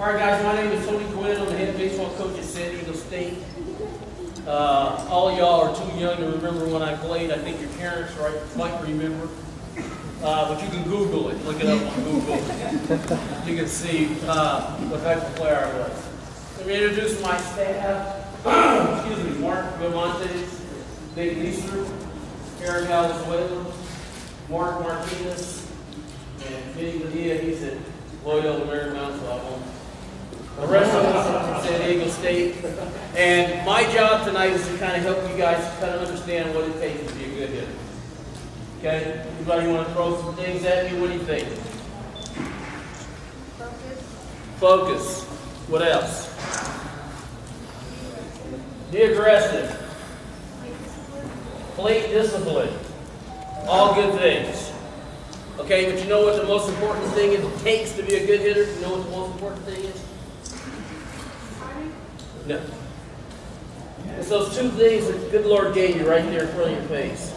All right, guys, my name is Tony Gwynn. I'm the head baseball coach at San Diego State. All of y'all are too young to remember when I played. I think your parents might remember. But you can Google it. Look it up on Google. You can see what type of player I was. Let me introduce my staff. Excuse me, Mark Vivantes, Dave Leeser, Aaron Valenzuela, Mark Martinez, and Vinny Padilla. He's at Loyola Marymount, so I won't. The rest of us are from San Diego State. And my job tonight is to kind of help you guys kind of understand what it takes to be a good hitter. Okay? Anybody want to throw some things at me? What do you think? Focus. Focus. What else? Be aggressive. Plate discipline. All good things. Okay, but you know what the most important thing is? It takes to be a good hitter. You know what the most important thing is? No. It's those two things that the good Lord gave you right there in front of your face.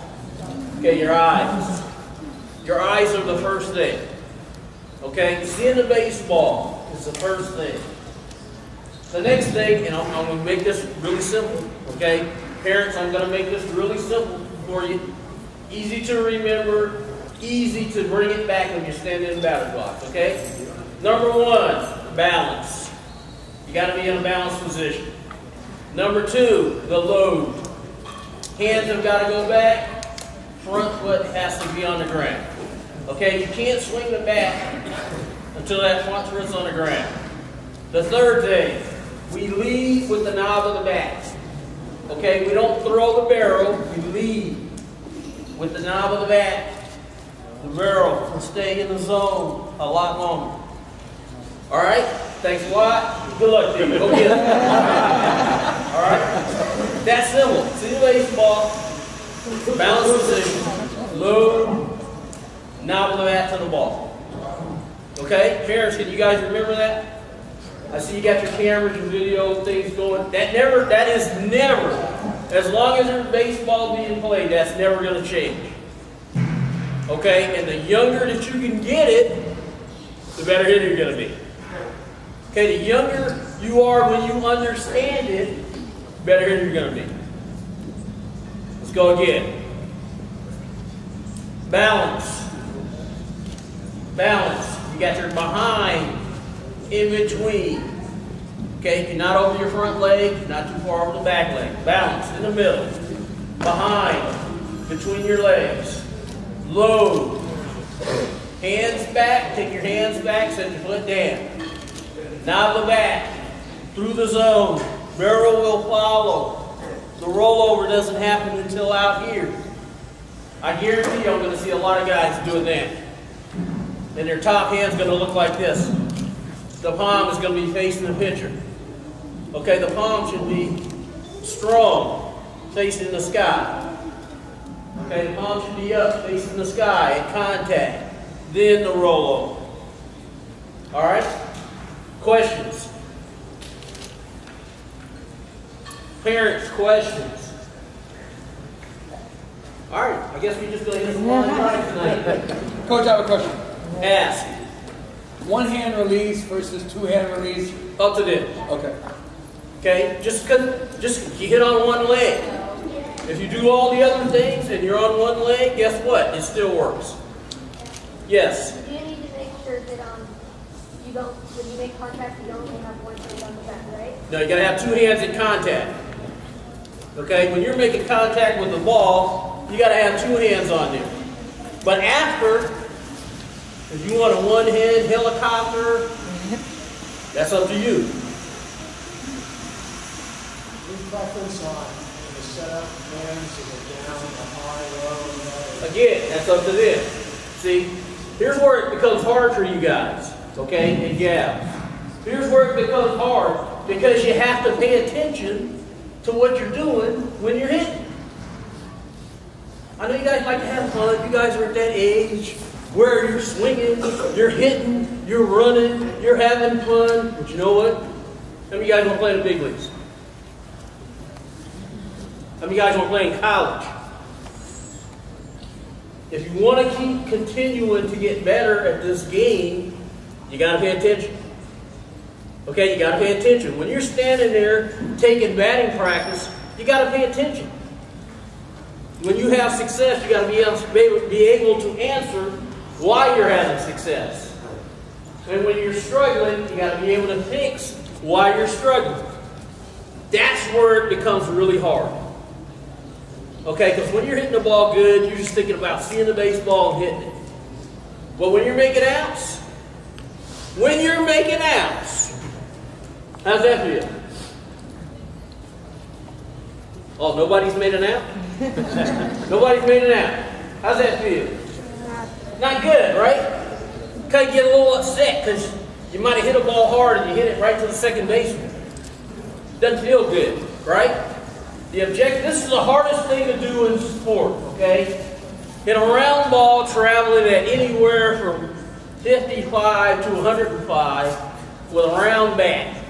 Okay, your eyes. Your eyes are the first thing. Okay, seeing the baseball is the first thing. The next thing, and I'm going to make this really simple. Okay, parents, I'm going to make this really simple for you. Easy to remember, easy to bring it back when you're standing in the batter's box. Okay. Number one, balance. You got to be in a balanced position. Number two, the load. Hands have got to go back. Front foot has to be on the ground. Okay, you can't swing the bat until that front foot's on the ground. The third thing, we lead with the knob of the bat. Okay, we don't throw the barrel, we lead with the knob of the bat. The barrel will stay in the zone a lot longer. All right, thanks a lot. Good luck to you. Go get it. All right, that's simple. See the baseball, balance position, load, knob of the bat to the ball. Okay, parents, can you guys remember that? I see you got your cameras, your video things going. That is never, as long as there's baseball being played, that's never going to change. Okay, and the younger that you can get it, the better hitter you're going to be. Okay, the younger you are when you understand it, the better hitter you're going to be. Let's go again. Balance. Balance. You got your behind in between. Okay, you're not over your front leg, you're not too far over the back leg. Balance in the middle. Behind, between your legs. Load. Hands back, take your hands back, set your foot down. Knob the bat, through the zone. Barrel will follow. The rollover doesn't happen until out here. I guarantee you I'm going to see a lot of guys doing that. And their top hand's going to look like this. The palm is going to be facing the pitcher. Okay, the palm should be strong, facing the sky. Okay, the palm should be up, facing the sky, at contact. Then the rollover. All right? Questions? Parents, questions? All right, I guess we just go ahead and line right tonight. Coach, I have a question. Ask. One hand release versus two hand release. Up to them. Okay. Okay, just you hit on one leg. If you do all the other things and you're on one leg, guess what? It still works. Yes? Do you need to make sure that you don't, when you make contact, you don't only have one hand on the back, right? No, you got to have two hands in contact. Okay, when you're making contact with the ball, you got to have two hands on there. But after, if you want a one-hand helicopter, that's up to you. We preference on the setup, hands, is it down, the high, low, Again, that's up to them. See, here's where it becomes hard for you guys, okay, and gals. Here's where it becomes hard because you have to pay attention to what you're doing when you're hitting. I know you guys like to have fun. You guys are at that age where you're swinging, you're hitting, you're running, you're having fun. But you know what? How many of you guys want to play in the big leagues? How many of you guys want to play in college? If you want to keep continuing to get better at this game, you got to pay attention. Okay, you got to pay attention. When you're standing there taking batting practice, you got to pay attention. When you have success, you got to be able to answer why you're having success. And when you're struggling, you got to be able to fix why you're struggling. That's where it becomes really hard. Okay, because when you're hitting the ball good, you're just thinking about seeing the baseball and hitting it. But when you're making outs, how's that feel? Oh, nobody's made an out? Nobody's made an out. How's that feel? Not good, right? You kind of get a little upset because you might have hit a ball hard and you hit it right to the second baseman. Doesn't feel good, right? The objective, this is the hardest thing to do in sport, okay? Hit a round ball traveling at anywhere from 55 to 105 with a round bat.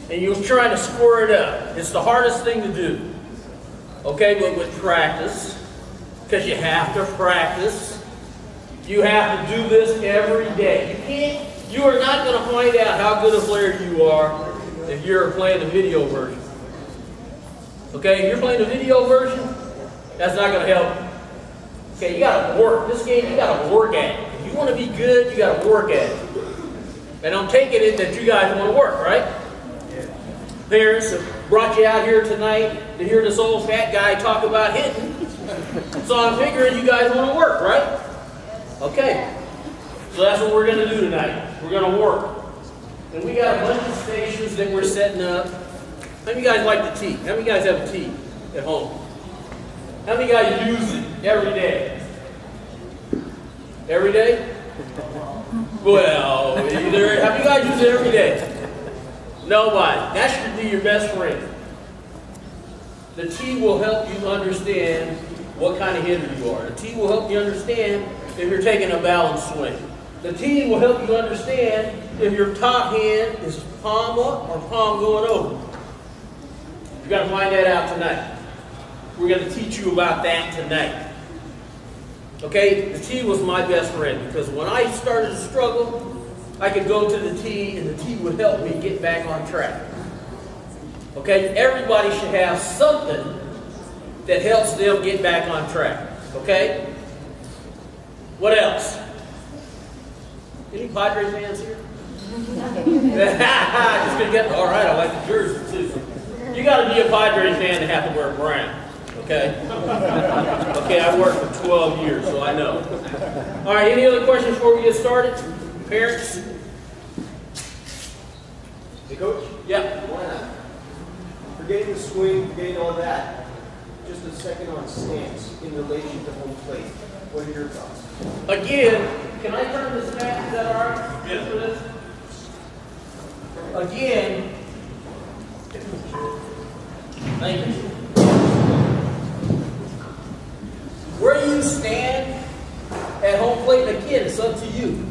And you're trying to square it up. It's the hardest thing to do. Okay, but with practice, because you have to practice, you have to do this every day. You are not going to find out how good a player you are if you're playing the video version. Okay, if you're playing the video version, that's not going to help you. Okay, you got to work. This game, you got to work at it. If you want to be good, you got to work at it. And I'm taking it that you guys want to work, right? Parents have brought you out here tonight to hear this old fat guy talk about hitting. So I'm figuring you guys want to work, right? Okay. So that's what we're going to do tonight. We're going to work. And we got a bunch of stations that we're setting up. How many guys like the tee? How many guys have a tee at home? How many guys use it every day? Every day? Well, how many guys use it every day? Nobody. That should be your best friend. The tee will help you understand what kind of hitter you are. The tee will help you understand if you're taking a balanced swing. The tee will help you understand if your top hand is palm up or palm going over. You've got to find that out tonight. We're going to teach you about that tonight. Okay, the tee was my best friend because when I started to struggle, I could go to the tee and the tee would help me get back on track. Okay, everybody should have something that helps them get back on track. Okay? What else? Any Padres fans here? Just gonna get, all right, I like the jersey too. You got to be a Padres fan to have to wear brown. Okay? Okay, I worked for 12 years, so I know. All right, any other questions before we get started? Parents? Hey, Coach? Yeah. Why not? Forgetting the swing, forgetting all that. Just a second on stance in relation to home plate. What are your thoughts? Again, can I turn this back? Is that all right? Yes. For this? Again, thank you. Where you stand at home plate, again, it's up to you.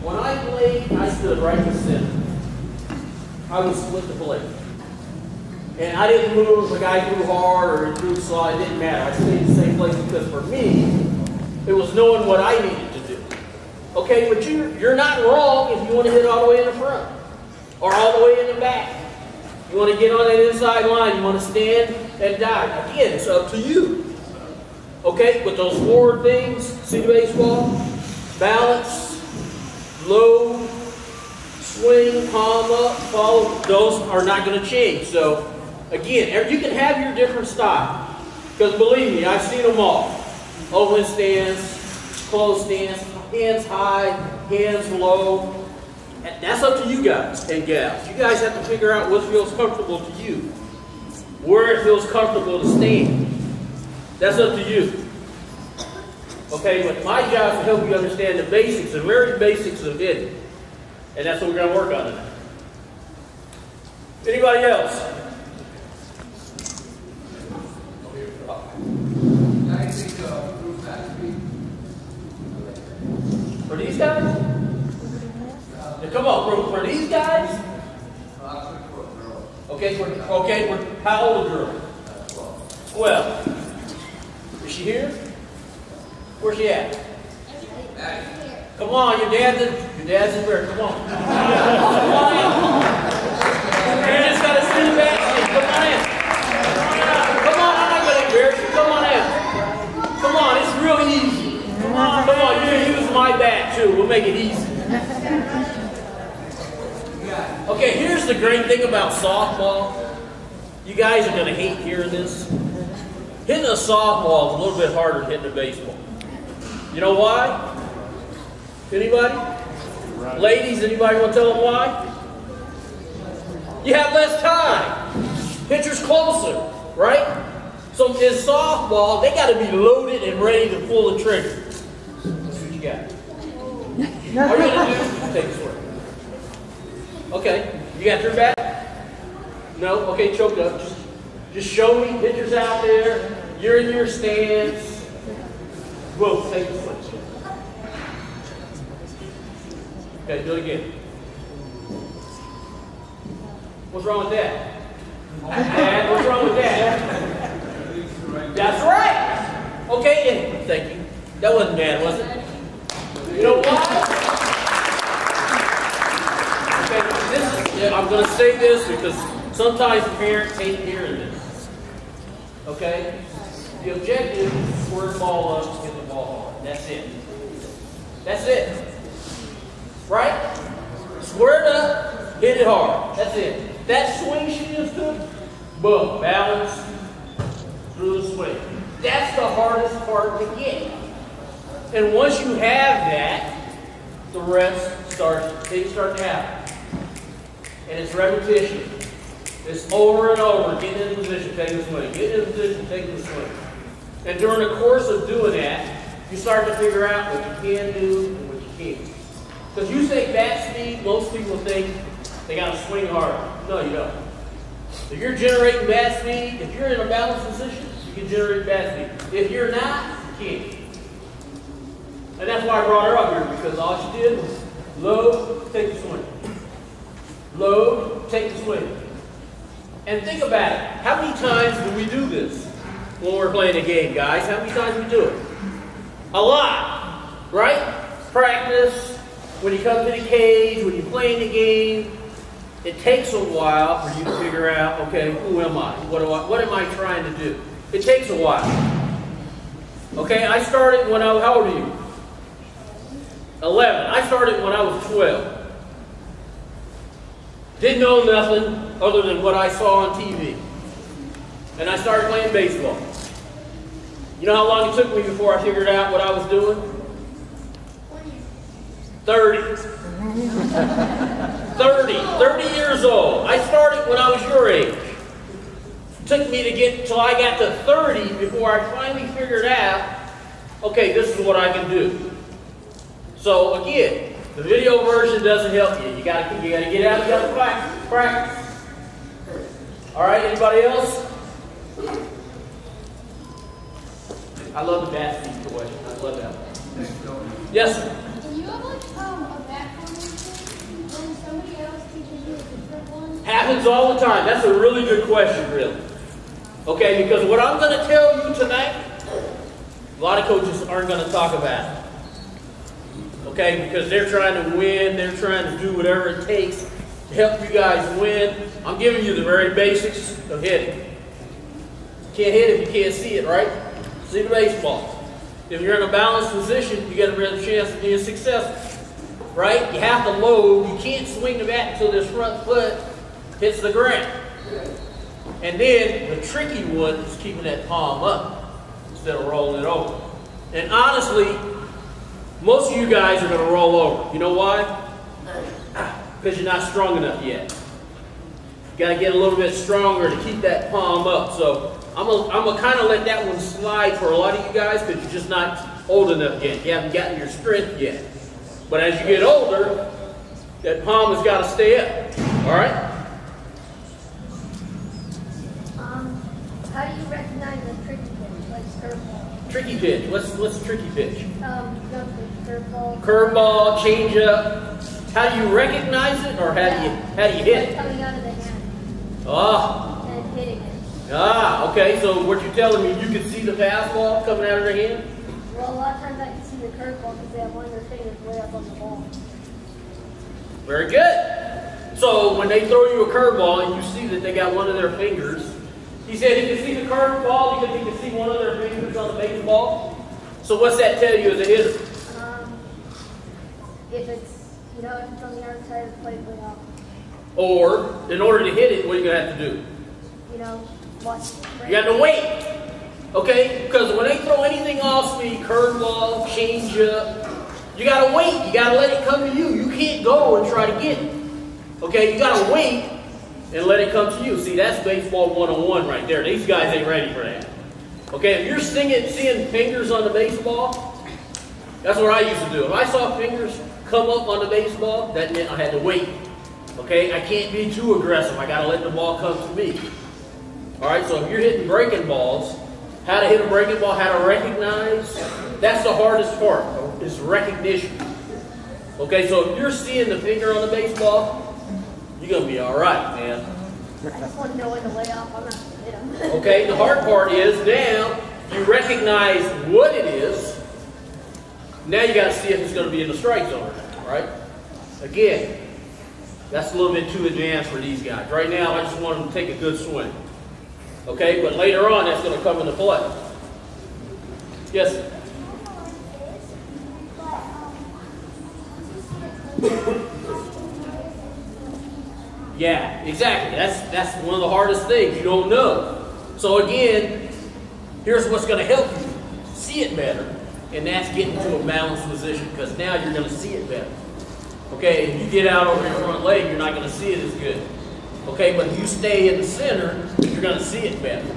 When I played, I stood right in the center. I would split the plate. And I didn't move if the guy threw hard or threw soft. It didn't matter. I stayed in the same place because for me, it was knowing what I needed to do. Okay, but you're not wrong if you want to hit all the way in the front or all the way in the back. You want to get on that inside line. You want to stand and dive. Again, it's up to you. Okay, with those forward things, see the baseball, balance, low, swing, palm up, follow, those are not going to change. So, again, you can have your different style. Because believe me, I've seen them all. Open stance, closed stance, hands high, hands low. And that's up to you guys and gals. You guys have to figure out what feels comfortable to you. Where it feels comfortable to stand. That's up to you. Okay, but my job is to help you understand the basics, the very basics of hitting. And that's what we're going to work on tonight. Anybody else? For these guys? Yeah, come on, for these guys? Okay, how old a girl? 12. Is she here? Where's she at? Come on, your dad's Your dad's in there. Come on. Come on in. You just got to sit back. Come on in. Come on, I'm not going to embarrass you. Come on in. Come on, it's real easy. Come on, you can use my bat too. We'll make it easy. Okay, here's the great thing about softball. You guys are going to hate hearing this. Hitting a softball is a little bit harder than hitting a baseball. You know why? Anybody? Right. Ladies, anybody want to tell them why? You have less time. Pitcher's closer, right? So in softball, they got to be loaded and ready to pull the trigger. That's what you got. All you're going to do is take a swing. Okay, you got your bat? No? Okay, choked up. Just show me pitchers out there. You're in your stance. Whoa, take the swing. Okay, do it again. What's wrong with that? Dad, what's wrong with that? That's right. Okay, thank you. That wasn't bad, was it? You know why? Okay, I'm going to say this because sometimes parents hate hearing this. Okay? The objective is to square the ball up and get the ball hard. That's it. That's it. Right? Square it up, hit it hard. That's it. That swing she just took, boom, balance through the swing. That's the hardest part to get. And once you have that, the rest things start to happen. And it's repetition. It's over and over. Get in position, take the swing. Get in position, take the swing. And during the course of doing that, you start to figure out what you can do and what you can't. Because you say bat speed, most people think they got to swing harder. No, you don't. If you're generating bat speed, if you're in a balanced position, you can generate bat speed. If you're not, you can't. And that's why I brought her up here, because all she did was load, take the swing. Load, take the swing. And think about it. How many times do we do this when we're playing a game, guys? How many times do we do it? A lot, right? Practice, when you come to the cage, when you're playing the game, it takes a while for you to figure out, okay, who am I? What am I trying to do? It takes a while. Okay, I started when how old are you? 11. I started when I was 12. Didn't know nothing other than what I saw on TV. And I started playing baseball. You know how long it took me before I figured out what I was doing? 30. 30 years old. I started when I was your age. It took me to get till I got to 30 before I finally figured out, okay, this is what I can do. So again, the video version doesn't help you. You gotta get out, you gotta practice. All right, anybody else? I love the bat speed question. I love that one. Yes, sir. Do you have like a bat formation when somebody else teaches you a different one? Happens all the time. That's a really good question, really. Okay, because what I'm going to tell you tonight, a lot of coaches aren't going to talk about it. Okay, because they're trying to win, they're trying to do whatever it takes to help you guys win. I'm giving you the very basics of hitting. You can't hit if you can't see it, right? See the baseball. If you're in a balanced position, you got a better chance of being successful, right? You have to load. You can't swing the bat until this front foot hits the ground. And then the tricky one is keeping that palm up instead of rolling it over. And honestly, most of you guys are going to roll over. You know why? Because you're not strong enough yet. You got to get a little bit stronger to keep that palm up. So I'm gonna kind of let that one slide for a lot of you guys because you're just not old enough yet. You haven't gotten your strength yet. But as you get older, that palm has got to stay up. All right? How do you recognize a tricky pitch, like curveball? Tricky pitch. What's a tricky pitch? Curveball. Curveball, changeup. How do you recognize it, or how do you hit it? Coming out of the hand. Ah. And hitting it. Ah, okay. So what you're telling me, you can see the fastball coming out of their hand? Well, a lot of times I can see the curveball because they have one of their fingers way up on the ball. Very good. So when they throw you a curveball and you see that they got one of their fingers, he said he can see the curveball because he can see one of their fingers on the baseball. So what's that tell you as a hitter? If it's, if it's on the outside of the plate, without, Or, in order to hit it, what are you going to have to do? watch. You got to wait. Okay? Because when they throw anything off speed, curveball, changeup, you got to wait. You got to let it come to you. You can't go and try to get it. Okay? You got to wait and let it come to you. See, that's baseball 101 right there. These guys ain't ready for that. Okay? If you're seeing fingers on the baseball, that's what I used to do. If I saw fingers come up on the baseball, that meant I had to wait. Okay? I can't be too aggressive. I got to let the ball come to me. All right? So if you're hitting breaking balls, how to hit a breaking ball, how to recognize, that's the hardest part, is recognition. Okay? So if you're seeing the finger on the baseball, you're going to be all right, man. I just want to know when to lay off. I'm not going to hit them. Okay? The hard part is now you recognize what it is. Now you got to see if it's going to be in the strike zone or not, right? Again, that's a little bit too advanced for these guys. Right now, I just want them to take a good swing. Okay, but later on, that's going to come into play. Yes? Yeah, exactly. That's one of the hardest things. You don't know. So again, here's what's going to help you see it better. And that's getting to a balanced position, because now you're going to see it better. Okay, if you get out over your front leg, you're not going to see it as good. Okay, but if you stay in the center, you're going to see it better.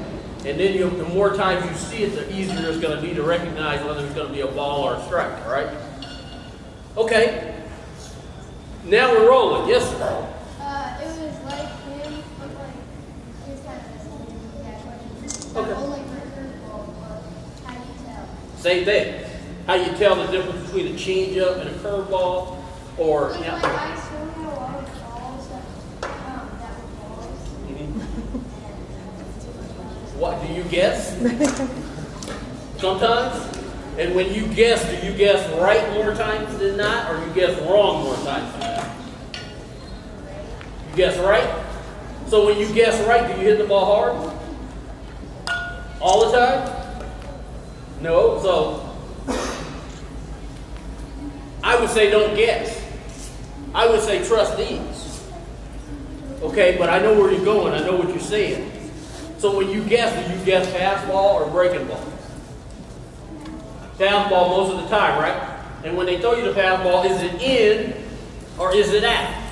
And then the more times you see it, the easier it's going to be to recognize whether it's going to be a ball or a strike, all right? Okay. Now we're rolling. Yes, sir? It was like him, but he was kind of asking that question. Okay. Only for curveball, but how do you tell? Same thing. How you tell the difference between a changeup and a curveball, or... Like, I still had a lot of balls that were balls. What, do you guess? Sometimes? And when you guess, do you guess right more times than not, or you guess wrong more times than not? You guess right? So when you guess right, do you hit the ball hard? All the time? No. So I would say don't guess. I would say trust these. Okay, but I know where you're going. I know what you're saying. So when you guess, do you guess fastball or breaking ball? Fastball most of the time, right? And when they throw you the fastball, is it in or is it out?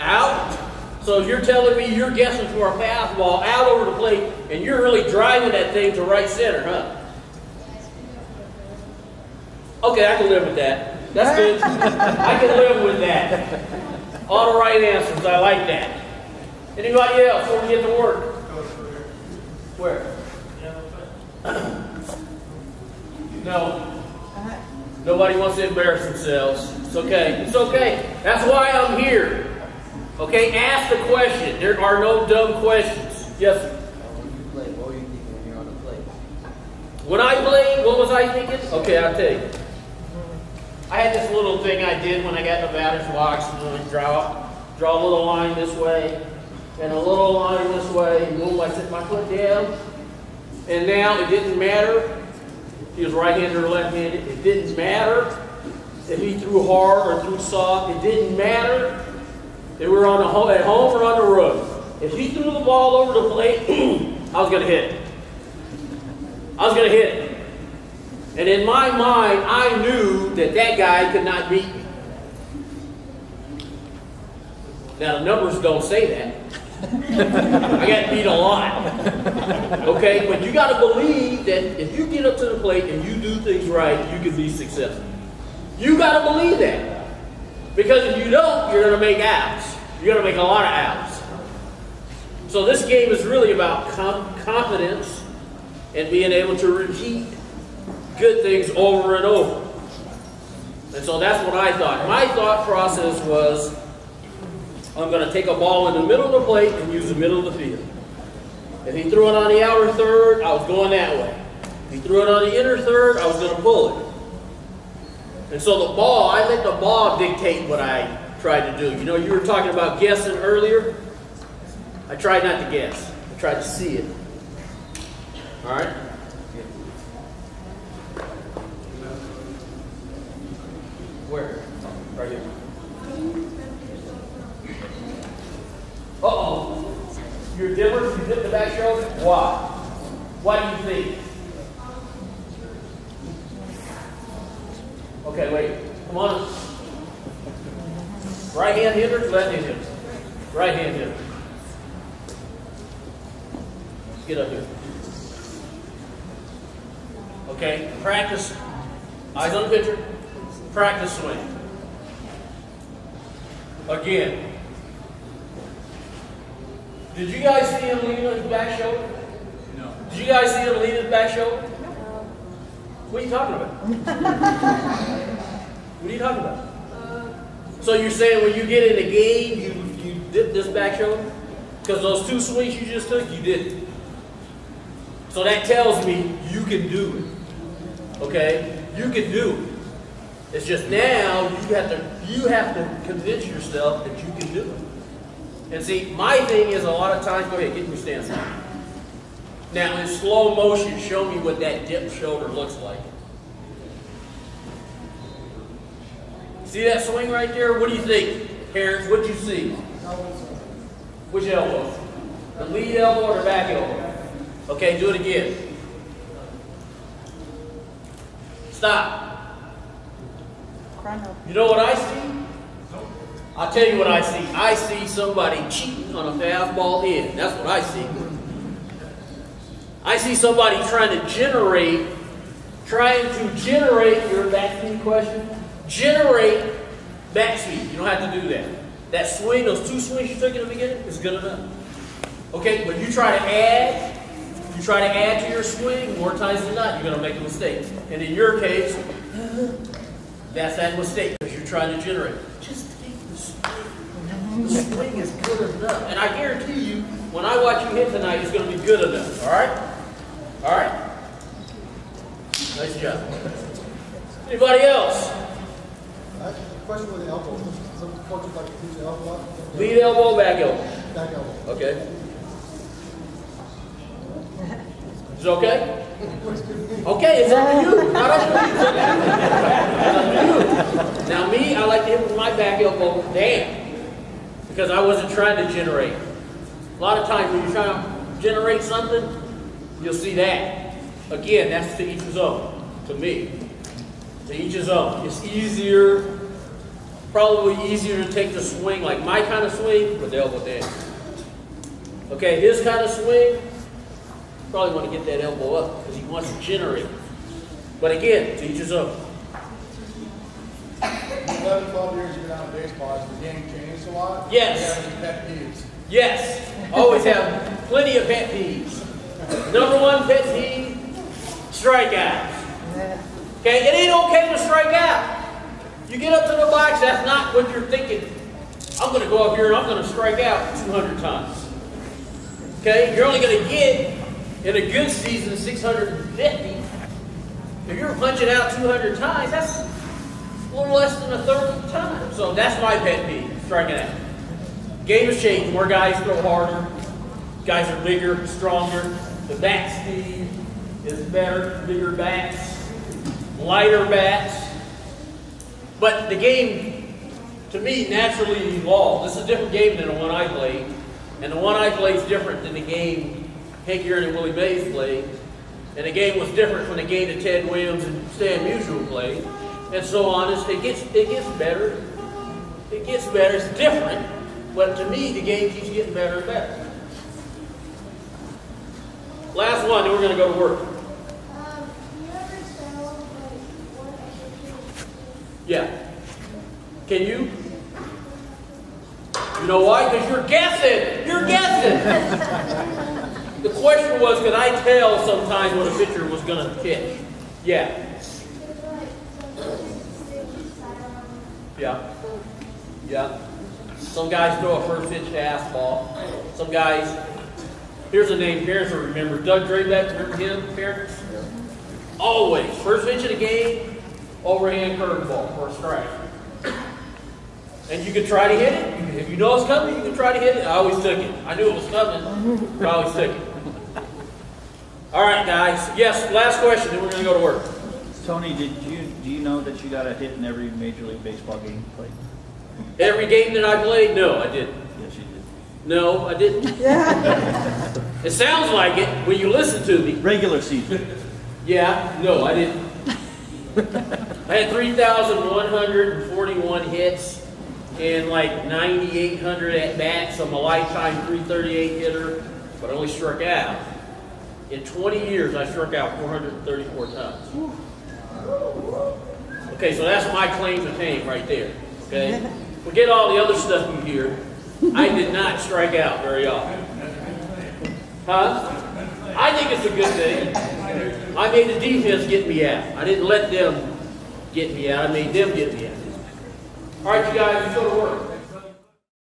Out. So if you're telling me you're guessing for a fastball out over the plate and you're really driving that thing to right center, huh? Okay, I can live with that. That's good. I can live with that. All the right answers. I like that. Anybody else before we get to work? Where? No. Nobody wants to embarrass themselves. It's okay. It's okay. That's why I'm here. Okay, ask the question. There are no dumb questions. Yes, sir. What were you thinking when you're on the plate? When I played, what was I thinking? Okay, I'll tell you. I had this little thing I did when I got in the batter's box. And draw a little line this way, and a little line this way, and boom, I set my foot down. And now it didn't matter if he was right-handed or left-handed. It didn't matter if he threw hard or threw soft. It didn't matter if we were at home or on the road. If he threw the ball over the plate, I was going to hit it. I was going to hit it. And in my mind, I knew that that guy could not beat me. Now, the numbers don't say that. I got beat a lot. Okay? But you got to believe that if you get up to the plate and you do things right, you can be successful. You got to believe that. Because if you don't, you're going to make outs. You're going to make a lot of outs. So this game is really about confidence and being able to repeat good things over and over. And so that's what I thought. My thought process was, I'm going to take a ball in the middle of the plate and use the middle of the field. If he threw it on the outer third, I was going that way. If he threw it on the inner third, I was going to pull it. And so the ball, I let the ball dictate what I tried to do. You know, you were talking about guessing earlier. I tried not to guess. I tried to see it. All right? Where? Right here. Uh-oh. You're different? You dip the back shoulder? Why? Why do you think? Okay, wait. Come on. Right hand hitter, left hand hitter. Right hand hitter. Get up here. Okay, practice. Eyes on the pitcher. Practice swing. Again. Did you guys see him lean on his back shoulder? No. Did you guys see him lean on his back shoulder? No. What are you talking about? What are you talking about? So you're saying when you get in the game, you dip this back shoulder? Because those two swings you just took, you didn't. So that tells me you can do it. Okay? You can do it. It's just now you have to convince yourself that you can do it. And see, my thing is a lot of times, go ahead, get in your stance. Now in slow motion, show me what that dip shoulder looks like. See that swing right there? What do you think, parents? What do you see? Which elbow? The lead elbow or the back elbow? Okay, do it again. Stop. You know what I see? I'll tell you what I see. I see somebody cheating on a fastball in. That's what I see. I see somebody trying to generate your backspeed question. Generate backspeed. You don't have to do that. That swing, those two swings you took in the beginning is good enough. Okay, but you try to add to your swing, more times than not, you're going to make a mistake. And in your case, that's that mistake because you're trying to generate. Just take the swing. The swing is good enough. And I guarantee you, when I watch you hit tonight, it's going to be good enough. All right? All right? Nice job. Anybody else? Question with the elbow. Some coaches like to teach the elbow up. Lead elbow, back elbow. Back elbow. Okay. Is it okay? Okay, it's up to you. Not up to me. It's up to you. Now me, I like to hit with my back elbow down because I wasn't trying to generate. A lot of times when you're trying to generate something, you'll see that. Again, that's to each his own. To me. To each his own. It's easier, probably easier to take the swing, like my kind of swing, with the elbow down. Okay, his kind of swing, probably want to get that elbow up because he wants to generate. But again, to each his own. 11, 12 years you've been out of baseball, has the game changed a lot? Yes. You have any pet peeves? Yes. Always have plenty of pet peeves. Number one pet peeve, strikeouts. Okay, it ain't okay to strike out. You get up to the box, that's not what you're thinking. I'm going to go up here and I'm going to strike out 200 times. Okay, you're only going to get, in a good season, 650. If you're punching out 200 times, that's a little less than a third of the time. So that's my pet peeve, striking out. Game has changed. More guys throw harder. Guys are bigger, stronger. The bat speed is better, bigger bats, lighter bats. But the game, to me, naturally evolved. This is a different game than the one I played. And the one I played is different than the game Hank Aaron and Willie Mays played. And the game was different from the game that Ted Williams and Stan Musial played. And so on. It gets better. It gets better. It's different. But to me, the game keeps getting better and better. Last one, then we're going to go to work. You ever sell like one extra? Yeah. Can you? You know why? Because you're guessing. You're guessing. The question was, could I tell sometimes when a pitcher was going to pitch? Yeah. Yeah. Yeah. Some guys throw a first pitch fastball. Some guys, here's a name parents will remember. Doug Draybeck, remember him, parents? Always. First pitch of the game, overhand curveball for a strike. And you can try to hit it. If you know it's coming, you can try to hit it. I always took it. I knew it was coming, but I always took it. All right, guys. Yes, last question, then we're going to go to work. Tony, do you know that you got a hit in every Major League Baseball game you played? Every game that I played? No, I didn't. Yes, you did. No, I didn't. It sounds like it when you listen to me. Regular season. Yeah, no, I didn't. I had 3,141 hits and like 9,800 at-bats. I'm a lifetime 338 hitter, but I only struck out. In 20 years, I struck out 434 times. Okay, so that's my claim to fame right there. Okay? Forget all the other stuff you hear. I did not strike out very often. Huh? I think it's a good thing. I made the defense get me out. I didn't let them get me out. I made them get me out. All right, you guys, let's go to work.